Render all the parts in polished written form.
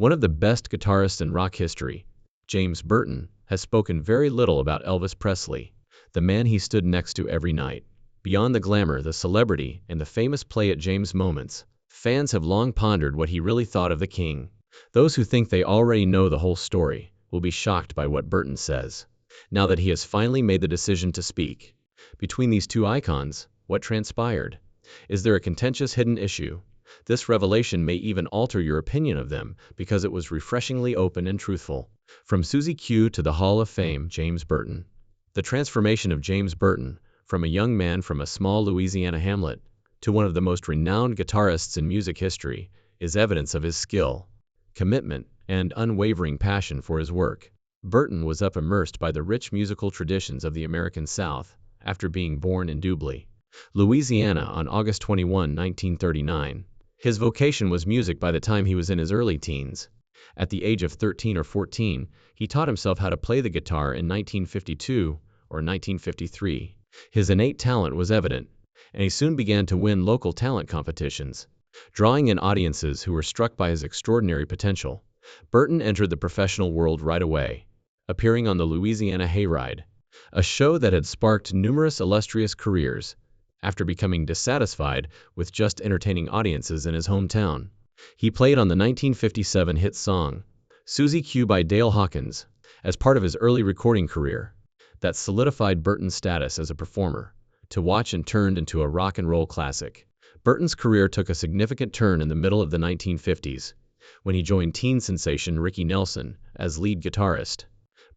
One of the best guitarists in rock history, James Burton, has spoken very little about Elvis Presley, the man he stood next to every night. Beyond the glamour, the celebrity, and the famous Play It James moments, fans have long pondered what he really thought of the king. Those who think they already know the whole story will be shocked by what Burton says, now that he has finally made the decision to speak. Between these two icons, what transpired? Is there a contentious hidden issue? This revelation may even alter your opinion of them because it was refreshingly open and truthful. From Susie Q to the Hall of Fame, James Burton. The transformation of James Burton, from a young man from a small Louisiana hamlet to one of the most renowned guitarists in music history, is evidence of his skill, commitment, and unwavering passion for his work. Burton was immersed by the rich musical traditions of the American South after being born in Dublin, Louisiana on August 21, 1939. His vocation was music by the time he was in his early teens. At the age of 13 or 14, he taught himself how to play the guitar in 1952 or 1953. His innate talent was evident, and he soon began to win local talent competitions, drawing in audiences who were struck by his extraordinary potential. Burton entered the professional world right away, appearing on the Louisiana Hayride, a show that had sparked numerous illustrious careers. After becoming dissatisfied with just entertaining audiences in his hometown, he played on the 1957 hit song, Susie Q by Dale Hawkins, as part of his early recording career. That solidified Burton's status as a performer, to watch and turned into a rock and roll classic. Burton's career took a significant turn in the middle of the 1950s, when he joined teen sensation Ricky Nelson as lead guitarist.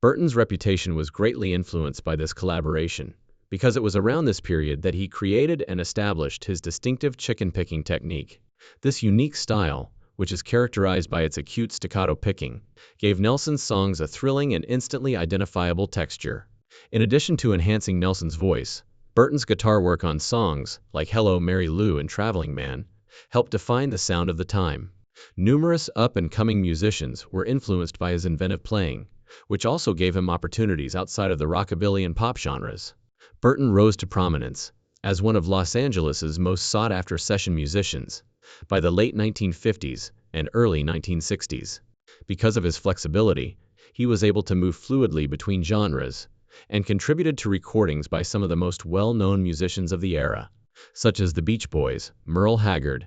Burton's reputation was greatly influenced by this collaboration, because it was around this period that he created and established his distinctive chicken-picking technique. This unique style, which is characterized by its acute staccato picking, gave Nelson's songs a thrilling and instantly identifiable texture. In addition to enhancing Nelson's voice, Burton's guitar work on songs like Hello, Mary Lou and Traveling Man helped define the sound of the time. Numerous up-and-coming musicians were influenced by his inventive playing, which also gave him opportunities outside of the rockabilly and pop genres. Burton rose to prominence as one of Los Angeles's most sought-after session musicians by the late 1950s and early 1960s. Because of his flexibility, he was able to move fluidly between genres and contributed to recordings by some of the most well-known musicians of the era, such as the Beach Boys, Merle Haggard,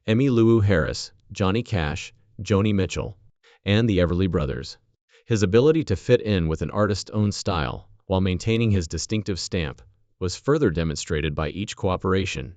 Emmylou Harris, Johnny Cash, Joni Mitchell, and the Everly Brothers. His ability to fit in with an artist's own style while maintaining his distinctive stamp was further demonstrated by each cooperation.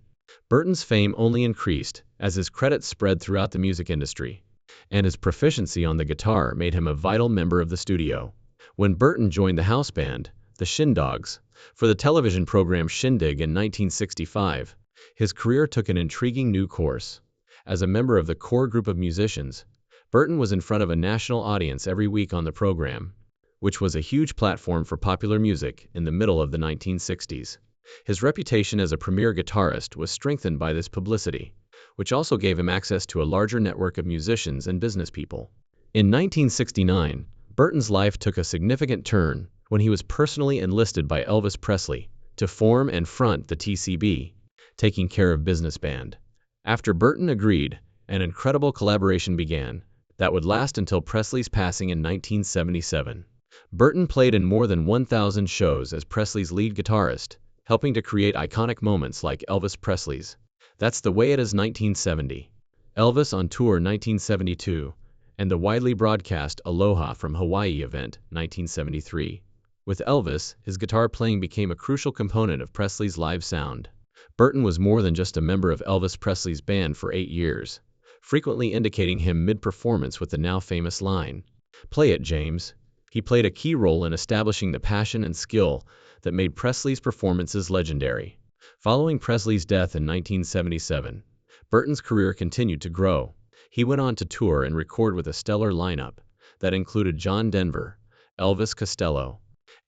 Burton's fame only increased as his credits spread throughout the music industry, and his proficiency on the guitar made him a vital member of the studio. When Burton joined the house band, the Shindogs, for the television program Shindig in 1965, his career took an intriguing new course. As a member of the core group of musicians, Burton was in front of a national audience every week on the program, which was a huge platform for popular music in the middle of the 1960s. His reputation as a premier guitarist was strengthened by this publicity, which also gave him access to a larger network of musicians and business people. In 1969, Burton's life took a significant turn when he was personally enlisted by Elvis Presley to form and front the TCB, Taking Care of Business Band. After Burton agreed, an incredible collaboration began that would last until Presley's passing in 1977. Burton played in more than 1,000 shows as Presley's lead guitarist, helping to create iconic moments like Elvis Presley's That's the Way It Is 1970, Elvis on Tour 1972, and the widely broadcast Aloha from Hawaii event 1973. With Elvis, his guitar playing became a crucial component of Presley's live sound. Burton was more than just a member of Elvis Presley's band for 8 years, frequently indicating him mid-performance with the now famous line, "Play it, James." He played a key role in establishing the passion and skill that made Presley's performances legendary. Following Presley's death in 1977, Burton's career continued to grow. He went on to tour and record with a stellar lineup that included John Denver, Elvis Costello,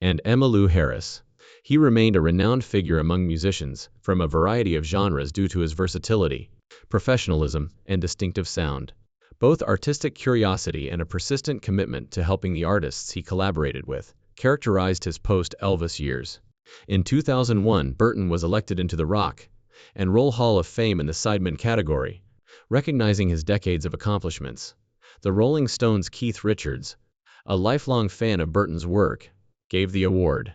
and Emmylou Harris. He remained a renowned figure among musicians from a variety of genres due to his versatility, professionalism, and distinctive sound. Both artistic curiosity and a persistent commitment to helping the artists he collaborated with characterized his post-Elvis years. In 2001, Burton was elected into the Rock and Roll Hall of Fame in the Sidemen category, recognizing his decades of accomplishments. The Rolling Stones' Keith Richards, a lifelong fan of Burton's work, gave the award,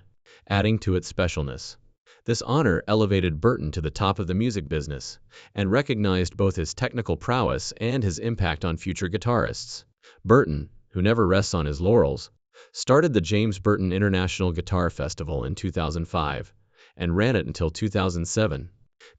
adding to its specialness. This honor elevated Burton to the top of the music business and recognized both his technical prowess and his impact on future guitarists. Burton, who never rests on his laurels, started the James Burton International Guitar Festival in 2005 and ran it until 2007.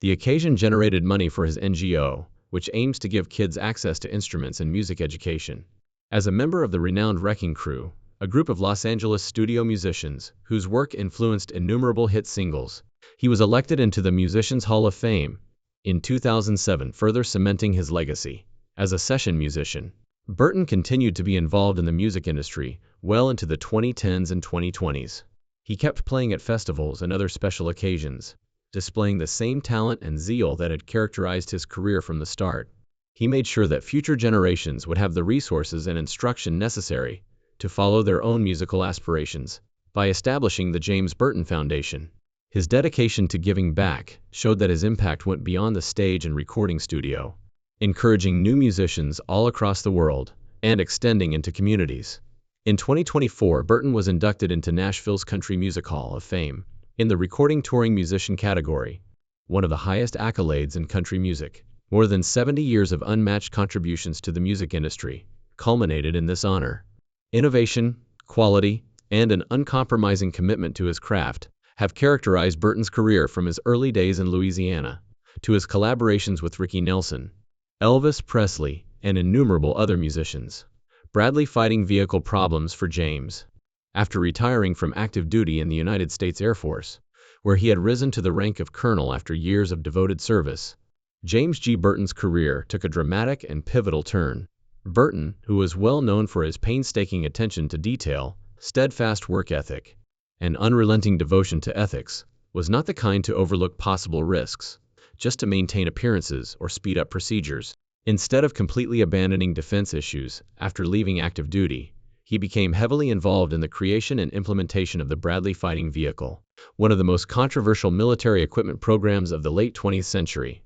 The occasion generated money for his NGO, which aims to give kids access to instruments and music education. As a member of the renowned Wrecking Crew, a group of Los Angeles studio musicians whose work influenced innumerable hit singles, he was elected into the Musicians Hall of Fame in 2007, further cementing his legacy. As a session musician, Burton continued to be involved in the music industry well into the 2010s and 2020s. He kept playing at festivals and other special occasions, displaying the same talent and zeal that had characterized his career from the start. He made sure that future generations would have the resources and instruction necessary to follow their own musical aspirations by establishing the James Burton Foundation. His dedication to giving back showed that his impact went beyond the stage and recording studio, encouraging new musicians all across the world and extending into communities. In 2024, Burton was inducted into Nashville's Country Music Hall of Fame in the Recording Touring Musician category, one of the highest accolades in country music. More than 70 years of unmatched contributions to the music industry culminated in this honor. Innovation, quality, and an uncompromising commitment to his craft have characterized Burton's career from his early days in Louisiana to his collaborations with Ricky Nelson, Elvis Presley, and innumerable other musicians. Bradley fighting vehicle problems for James. After retiring from active duty in the United States Air Force, where he had risen to the rank of colonel after years of devoted service, James G. Burton's career took a dramatic and pivotal turn. Burton, who was well known for his painstaking attention to detail, steadfast work ethic, and unrelenting devotion to ethics, was not the kind to overlook possible risks just to maintain appearances or speed up procedures. Instead of completely abandoning defense issues after leaving active duty, he became heavily involved in the creation and implementation of the Bradley Fighting Vehicle, one of the most controversial military equipment programs of the late 20th century.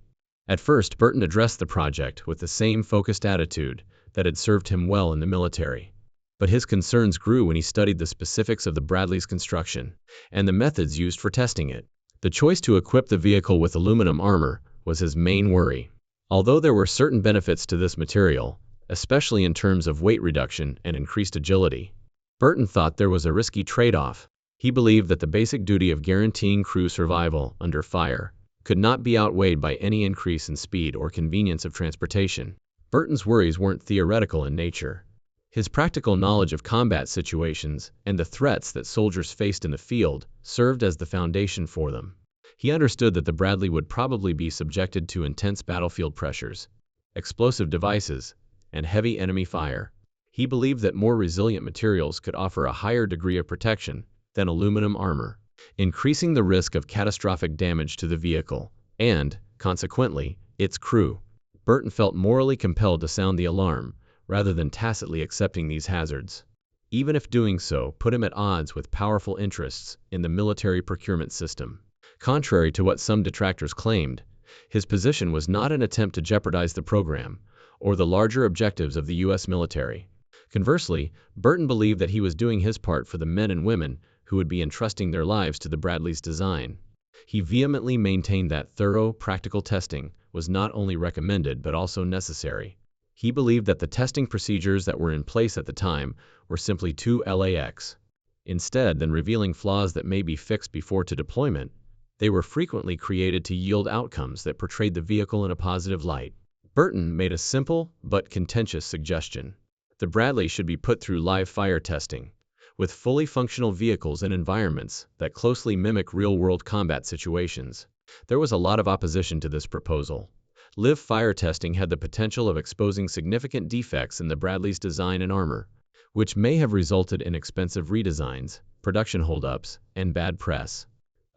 At first, Burton addressed the project with the same focused attitude that had served him well in the military. But his concerns grew when he studied the specifics of the Bradley's construction and the methods used for testing it. The choice to equip the vehicle with aluminum armor was his main worry. Although there were certain benefits to this material, especially in terms of weight reduction and increased agility, Burton thought there was a risky trade-off. He believed that the basic duty of guaranteeing crew survival under fire could not be outweighed by any increase in speed or convenience of transportation. Burton's worries weren't theoretical in nature. His practical knowledge of combat situations and the threats that soldiers faced in the field served as the foundation for them. He understood that the Bradley would probably be subjected to intense battlefield pressures, explosive devices, and heavy enemy fire. He believed that more resilient materials could offer a higher degree of protection than aluminum armor, increasing the risk of catastrophic damage to the vehicle and, consequently, its crew. Burton felt morally compelled to sound the alarm, rather than tacitly accepting these hazards, even if doing so put him at odds with powerful interests in the military procurement system. Contrary to what some detractors claimed, his position was not an attempt to jeopardize the program or the larger objectives of the U.S. military. Conversely, Burton believed that he was doing his part for the men and women who would be entrusting their lives to the Bradley's design. He vehemently maintained that thorough, practical testing was not only recommended but also necessary. He believed that the testing procedures that were in place at the time were simply too lax. Instead than revealing flaws that may be fixed before to deployment, they were frequently created to yield outcomes that portrayed the vehicle in a positive light. Burton made a simple but contentious suggestion. The Bradley should be put through live fire testing, with fully functional vehicles in environments that closely mimic real-world combat situations. There was a lot of opposition to this proposal. Live fire testing had the potential of exposing significant defects in the Bradley's design and armor, which may have resulted in expensive redesigns, production holdups, and bad press.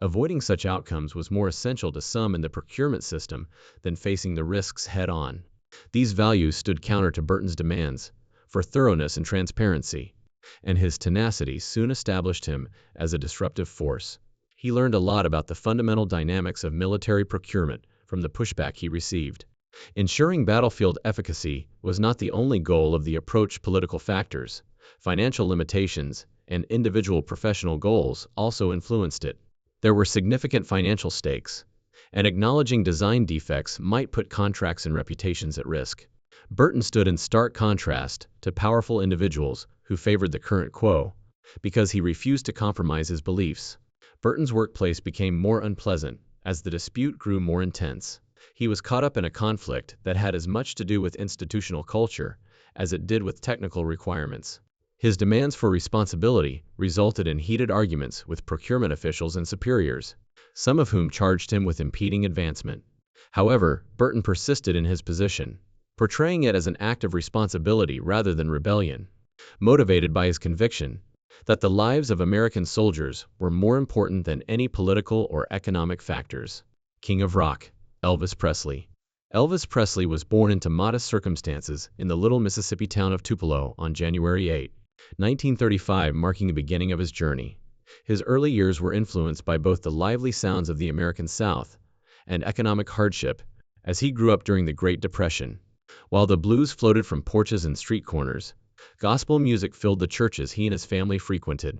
Avoiding such outcomes was more essential to some in the procurement system than facing the risks head-on. These values stood counter to Burton's demands for thoroughness and transparency, and his tenacity soon established him as a disruptive force. He learned a lot about the fundamental dynamics of military procurement from the pushback he received. Ensuring battlefield efficacy was not the only goal of the approach. Political factors, financial limitations, and individual professional goals also influenced it. There were significant financial stakes, and acknowledging design defects might put contracts and reputations at risk. Burton stood in stark contrast to powerful individuals who favored the current quo because he refused to compromise his beliefs. Burton's workplace became more unpleasant as the dispute grew more intense. He was caught up in a conflict that had as much to do with institutional culture as it did with technical requirements. His demands for responsibility resulted in heated arguments with procurement officials and superiors, some of whom charged him with impeding advancement. However, Burton persisted in his position, portraying it as an act of responsibility rather than rebellion, motivated by his conviction that the lives of American soldiers were more important than any political or economic factors. King of Rock, Elvis Presley. Elvis Presley was born into modest circumstances in the little Mississippi town of Tupelo on January 8, 1935, marking the beginning of his journey. His early years were influenced by both the lively sounds of the American South and economic hardship, as he grew up during the Great Depression. While the blues floated from porches and street corners, gospel music filled the churches he and his family frequented.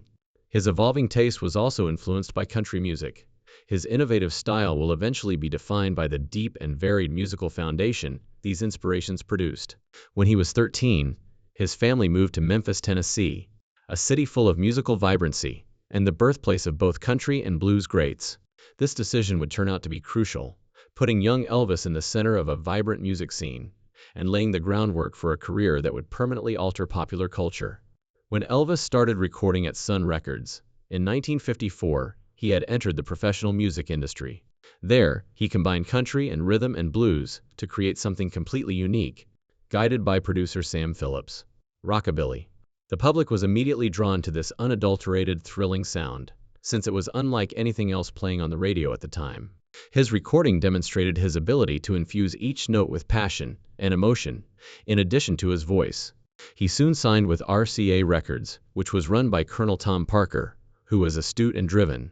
His evolving taste was also influenced by country music. His innovative style will eventually be defined by the deep and varied musical foundation these inspirations produced. When he was 13, his family moved to Memphis, Tennessee, a city full of musical vibrancy and the birthplace of both country and blues greats. This decision would turn out to be crucial, putting young Elvis in the center of a vibrant music scene and laying the groundwork for a career that would permanently alter popular culture. When Elvis started recording at Sun Records in 1954, he had entered the professional music industry. There, he combined country and rhythm and blues to create something completely unique, guided by producer Sam Phillips. Rockabilly. The public was immediately drawn to this unadulterated, thrilling sound, since it was unlike anything else playing on the radio at the time. His recording demonstrated his ability to infuse each note with passion and emotion, in addition to his voice. He soon signed with RCA Records, which was run by Colonel Tom Parker, who was astute and driven.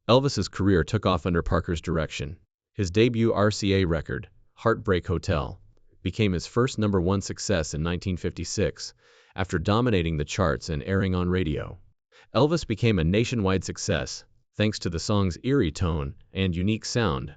Elvis's career took off under Parker's direction. His debut RCA record, Heartbreak Hotel, became his first #1 success in 1956, after dominating the charts and airing on radio. Elvis became a nationwide success, thanks to the song's eerie tone and unique sound,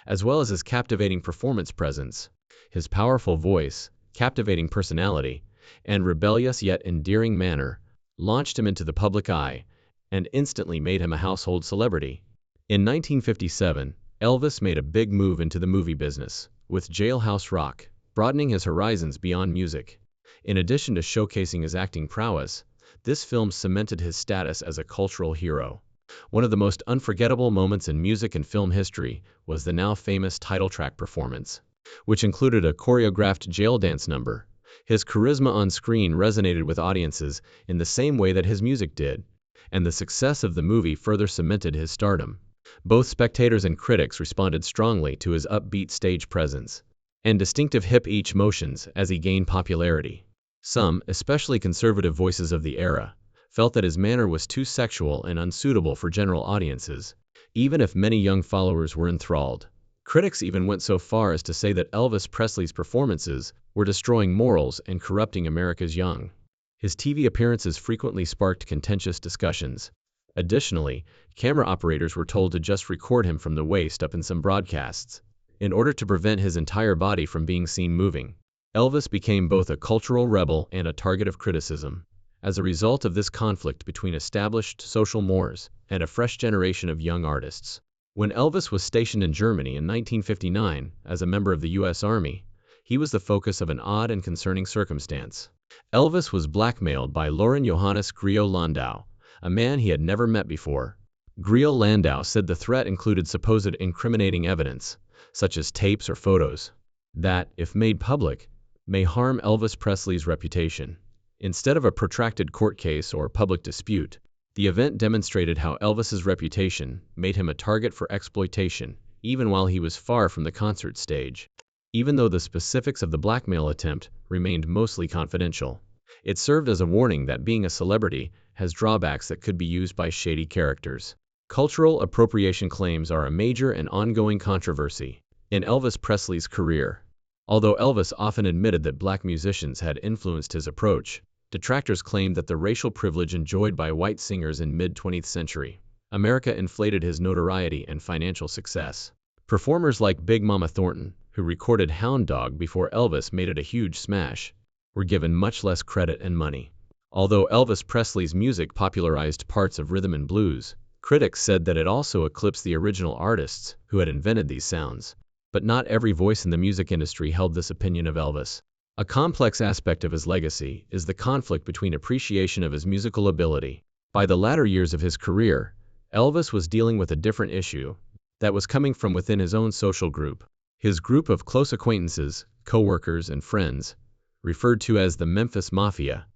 as well as his captivating performance presence. His powerful voice, captivating personality, and rebellious yet endearing manner launched him into the public eye and instantly made him a household celebrity. In 1957, Elvis made a big move into the movie business, with Jailhouse Rock, broadening his horizons beyond music. In addition to showcasing his acting prowess, this film cemented his status as a cultural hero. One of the most unforgettable moments in music and film history was the now famous title track performance, which included a choreographed jail dance number. His charisma on screen resonated with audiences in the same way that his music did, and the success of the movie further cemented his stardom. Both spectators and critics responded strongly to his upbeat stage presence and distinctive hip-each motions as he gained popularity. Some, especially conservative voices of the era, felt that his manner was too sexual and unsuitable for general audiences, even if many young followers were enthralled. Critics even went so far as to say that Elvis Presley's performances were destroying morals and corrupting America's young. His TV appearances frequently sparked contentious discussions. Additionally, camera operators were told to just record him from the waist up in some broadcasts, in order to prevent his entire body from being seen moving. Elvis became both a cultural rebel and a target of criticism, as a result of this conflict between established social mores and a fresh generation of young artists. When Elvis was stationed in Germany in 1959 as a member of the U.S. Army, he was the focus of an odd and concerning circumstance. Elvis was blackmailed by Lauren Johannes Grio Landau, a man he had never met before. Grio Landau said the threat included supposed incriminating evidence, such as tapes or photos, that, if made public, may harm Elvis Presley's reputation. Instead of a protracted court case or public dispute, the event demonstrated how Elvis's reputation made him a target for exploitation, even while he was far from the concert stage. Even though the specifics of the blackmail attempt remained mostly confidential, it served as a warning that being a celebrity has drawbacks that could be used by shady characters. Cultural appropriation claims are a major and ongoing controversy in Elvis Presley's career. Although Elvis often admitted that black musicians had influenced his approach, detractors claimed that the racial privilege enjoyed by white singers in mid-20th century America inflated his notoriety and financial success. Performers like Big Mama Thornton, who recorded Hound Dog before Elvis made it a huge smash, were given much less credit and money. Although Elvis Presley's music popularized parts of rhythm and blues, critics said that it also eclipsed the original artists who had invented these sounds. But not every voice in the music industry held this opinion of Elvis. A complex aspect of his legacy is the conflict between appreciation of his musical ability. By the latter years of his career, Elvis was dealing with a different issue that was coming from within his own social group. His group of close acquaintances, co-workers, and friends, referred to as the Memphis Mafia,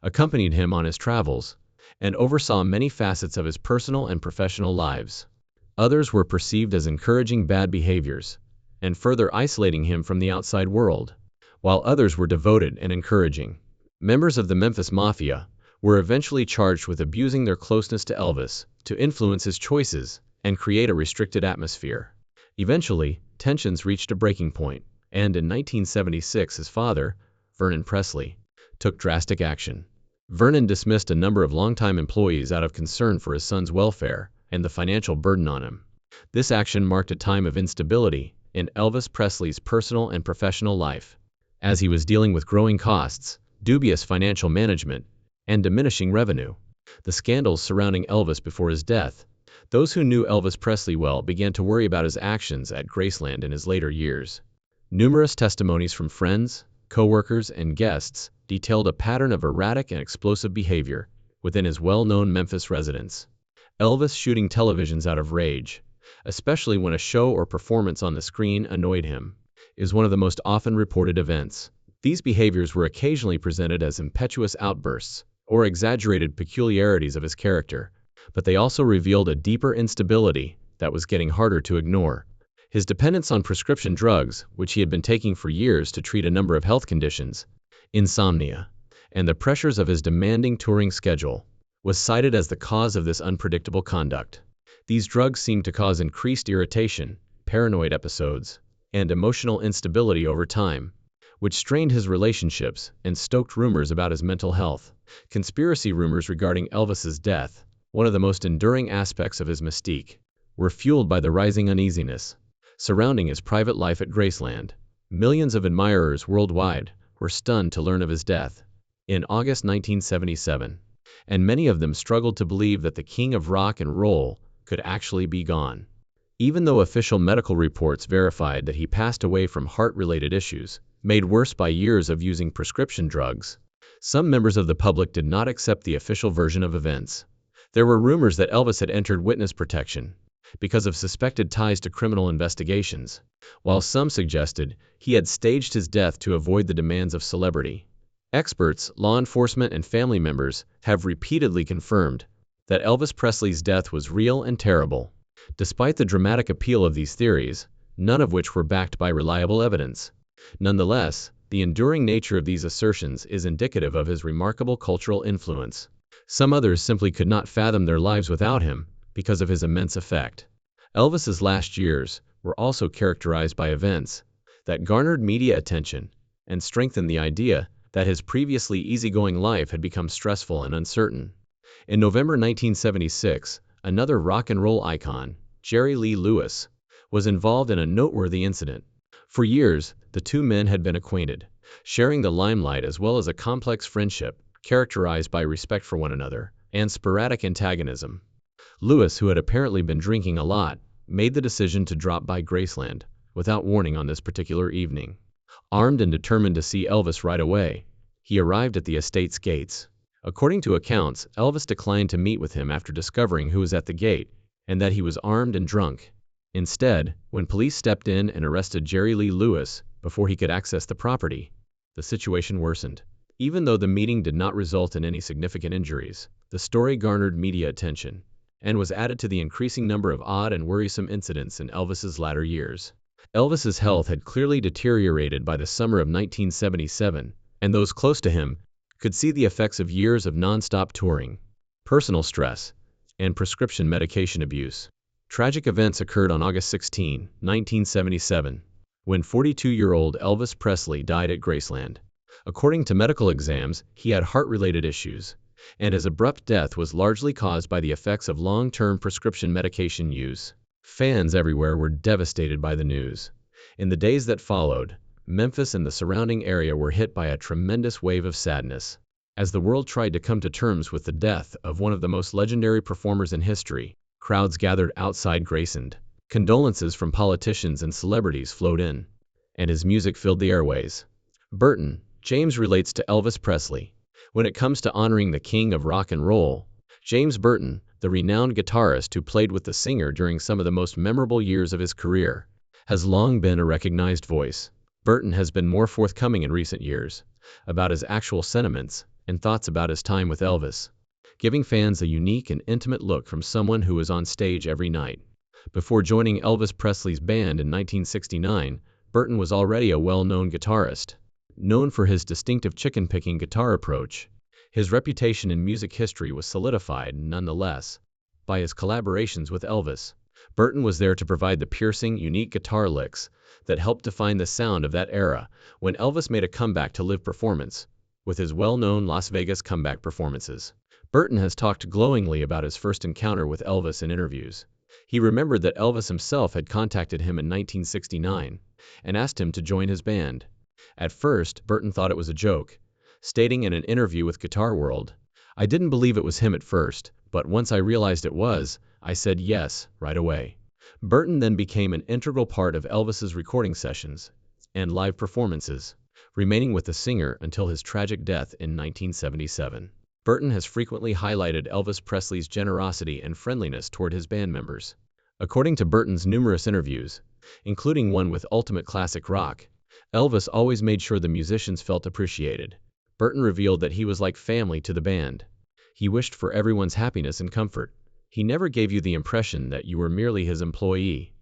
accompanied him on his travels and oversaw many facets of his personal and professional lives. Others were perceived as encouraging bad behaviors and further isolating him from the outside world, while others were devoted and encouraging. Members of the Memphis Mafia were eventually charged with abusing their closeness to Elvis to influence his choices and create a restricted atmosphere. Eventually, tensions reached a breaking point, and in 1976 his father, Vernon Presley, took drastic action. Vernon dismissed a number of longtime employees out of concern for his son's welfare and the financial burden on him. This action marked a time of instability in Elvis Presley's personal and professional life, as he was dealing with growing costs, dubious financial management, and diminishing revenue. The scandals surrounding Elvis before his death. Those who knew Elvis Presley well began to worry about his actions at Graceland in his later years. Numerous testimonies from friends, co-workers, and guests detailed a pattern of erratic and explosive behavior within his well-known Memphis residence. Elvis shooting televisions out of rage, especially when a show or performance on the screen annoyed him, is one of the most often reported events. These behaviors were occasionally presented as impetuous outbursts or exaggerated peculiarities of his character, but they also revealed a deeper instability that was getting harder to ignore. His dependence on prescription drugs, which he had been taking for years to treat a number of health conditions, insomnia, and the pressures of his demanding touring schedule, was cited as the cause of this unpredictable conduct. These drugs seemed to cause increased irritation, paranoid episodes, and emotional instability over time, which strained his relationships and stoked rumors about his mental health. Conspiracy rumors regarding Elvis's death, one of the most enduring aspects of his mystique, were fueled by the rising uneasiness surrounding his private life at Graceland. Millions of admirers worldwide were stunned to learn of his death in August 1977, and many of them struggled to believe that the king of rock and roll could actually be gone. Even though official medical reports verified that he passed away from heart-related issues, made worse by years of using prescription drugs, some members of the public did not accept the official version of events. There were rumors that Elvis had entered witness protection because of suspected ties to criminal investigations, while some suggested he had staged his death to avoid the demands of celebrity. Experts, law enforcement, and family members have repeatedly confirmed that Elvis Presley's death was real and terrible. Despite the dramatic appeal of these theories, none of which were backed by reliable evidence. Nonetheless, the enduring nature of these assertions is indicative of his remarkable cultural influence. Some others simply could not fathom their lives without him because of his immense effect. Elvis's last years were also characterized by events that garnered media attention and strengthened the idea that his previously easygoing life had become stressful and uncertain. In November 1976, another rock and roll icon, Jerry Lee Lewis, was involved in a noteworthy incident. For years, the two men had been acquainted, sharing the limelight as well as a complex friendship characterized by respect for one another and sporadic antagonism. Lewis, who had apparently been drinking a lot, made the decision to drop by Graceland without warning on this particular evening. Armed and determined to see Elvis right away, he arrived at the estate's gates. According to accounts, Elvis declined to meet with him after discovering who was at the gate and that he was armed and drunk. Instead, when police stepped in and arrested Jerry Lee Lewis before he could access the property, the situation worsened. Even though the meeting did not result in any significant injuries, the story garnered media attention and was added to the increasing number of odd and worrisome incidents in Elvis's latter years. Elvis's health had clearly deteriorated by the summer of 1977, and those close to him could see the effects of years of non-stop touring, personal stress, and prescription medication abuse. Tragic events occurred on August 16, 1977, when 42-year-old Elvis Presley died at Graceland. According to medical exams, he had heart-related issues, and his abrupt death was largely caused by the effects of long-term prescription medication use. Fans everywhere were devastated by the news. In the days that followed, Memphis and the surrounding area were hit by a tremendous wave of sadness. As the world tried to come to terms with the death of one of the most legendary performers in history, crowds gathered outside Graceland. Condolences from politicians and celebrities flowed in, and his music filled the airways. Burton, James relates to Elvis Presley. When it comes to honoring the king of rock and roll, James Burton, the renowned guitarist who played with the singer during some of the most memorable years of his career, has long been a recognized voice. Burton has been more forthcoming in recent years about his actual sentiments and thoughts about his time with Elvis, giving fans a unique and intimate look from someone who was on stage every night. Before joining Elvis Presley's band in 1969, Burton was already a well-known guitarist. Known for his distinctive chicken-picking guitar approach, his reputation in music history was solidified, nonetheless, by his collaborations with Elvis. Burton was there to provide the piercing, unique guitar licks that helped define the sound of that era when Elvis made a comeback to live performance, with his well-known Las Vegas comeback performances. Burton has talked glowingly about his first encounter with Elvis in interviews. He remembered that Elvis himself had contacted him in 1969 and asked him to join his band. At first, Burton thought it was a joke, stating in an interview with Guitar World, "I didn't believe it was him at first, but once I realized it was, I said yes, right away." Burton then became an integral part of Elvis's recording sessions and live performances, remaining with the singer until his tragic death in 1977. Burton has frequently highlighted Elvis Presley's generosity and friendliness toward his band members. According to Burton's numerous interviews, including one with Ultimate Classic Rock, Elvis always made sure the musicians felt appreciated. Burton revealed that he was like family to the band. He wished for everyone's happiness and comfort. He never gave you the impression that you were merely his employee.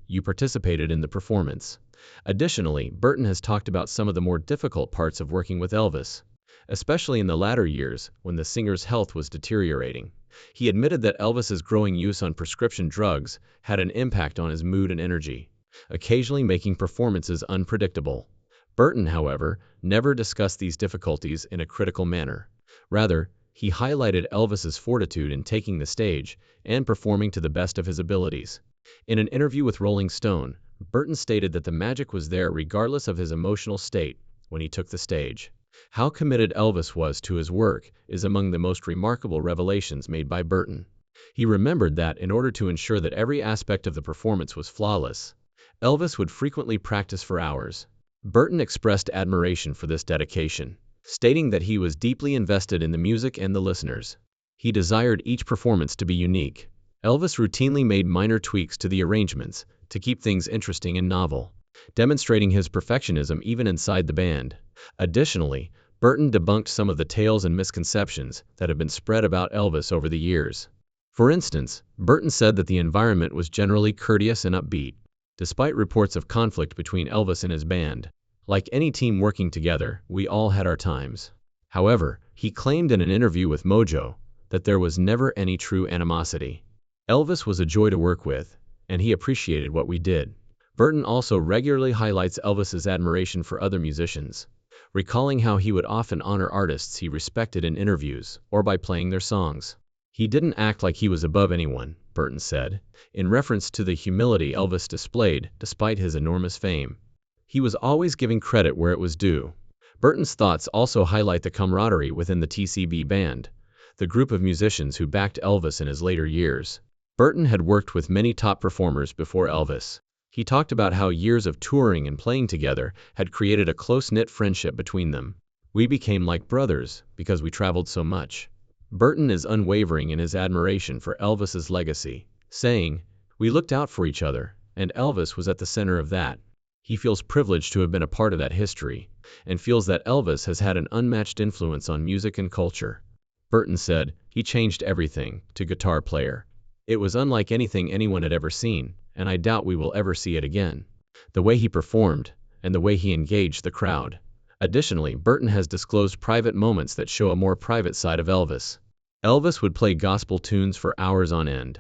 You participated in the performance. Additionally, Burton has talked about some of the more difficult parts of working with Elvis, especially in the latter years when the singer's health was deteriorating. He admitted that Elvis's growing use on prescription drugs had an impact on his mood and energy, occasionally making performances unpredictable. Burton, however, never discussed these difficulties in a critical manner. Rather, he highlighted Elvis's fortitude in taking the stage and performing to the best of his abilities. In an interview with Rolling Stone, Burton stated that the magic was there regardless of his emotional state when he took the stage. How committed Elvis was to his work is among the most remarkable revelations made by Burton. He remembered that in order to ensure that every aspect of the performance was flawless, Elvis would frequently practice for hours. Burton expressed admiration for this dedication, stating that he was deeply invested in the music and the listeners. He desired each performance to be unique. Elvis routinely made minor tweaks to the arrangements to keep things interesting and novel, demonstrating his perfectionism even inside the band. Additionally, Burton debunked some of the tales and misconceptions that have been spread about Elvis over the years. For instance, Burton said that the environment was generally courteous and upbeat, despite reports of conflict between Elvis and his band. Like any team working together, we all had our times. However, he claimed in an interview with Mojo that there was never any true animosity. Elvis was a joy to work with, and he appreciated what we did. Burton also regularly highlights Elvis's admiration for other musicians, recalling how he would often honor artists he respected in interviews or by playing their songs. "He didn't act like he was above anyone," Burton said, in reference to the humility Elvis displayed despite his enormous fame. He was always giving credit where it was due. Burton's thoughts also highlight the camaraderie within the TCB band, the group of musicians who backed Elvis in his later years. Burton had worked with many top performers before Elvis. He talked about how years of touring and playing together had created a close-knit friendship between them. "We became like brothers because we traveled so much." Burton is unwavering in his admiration for Elvis's legacy, saying, "We looked out for each other, and Elvis was at the center of that." He feels privileged to have been a part of that history, and feels that Elvis has had an unmatched influence on music and culture. Burton said, "He changed everything to guitar player. It was unlike anything anyone had ever seen, and I doubt we will ever see it again. The way he performed, and the way he engaged the crowd." Additionally, Burton has disclosed private moments that show a more private side of Elvis. Elvis would play gospel tunes for hours on end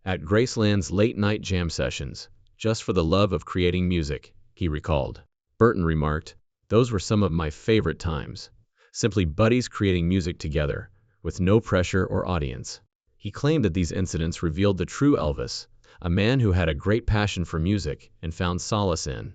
at Graceland's late-night jam sessions, just for the love of creating music. he recalled. Burton remarked, "Those were some of my favorite times. Simply buddies creating music together, with no pressure or audience." He claimed that these incidents revealed the true Elvis, a man who had a great passion for music and found solace in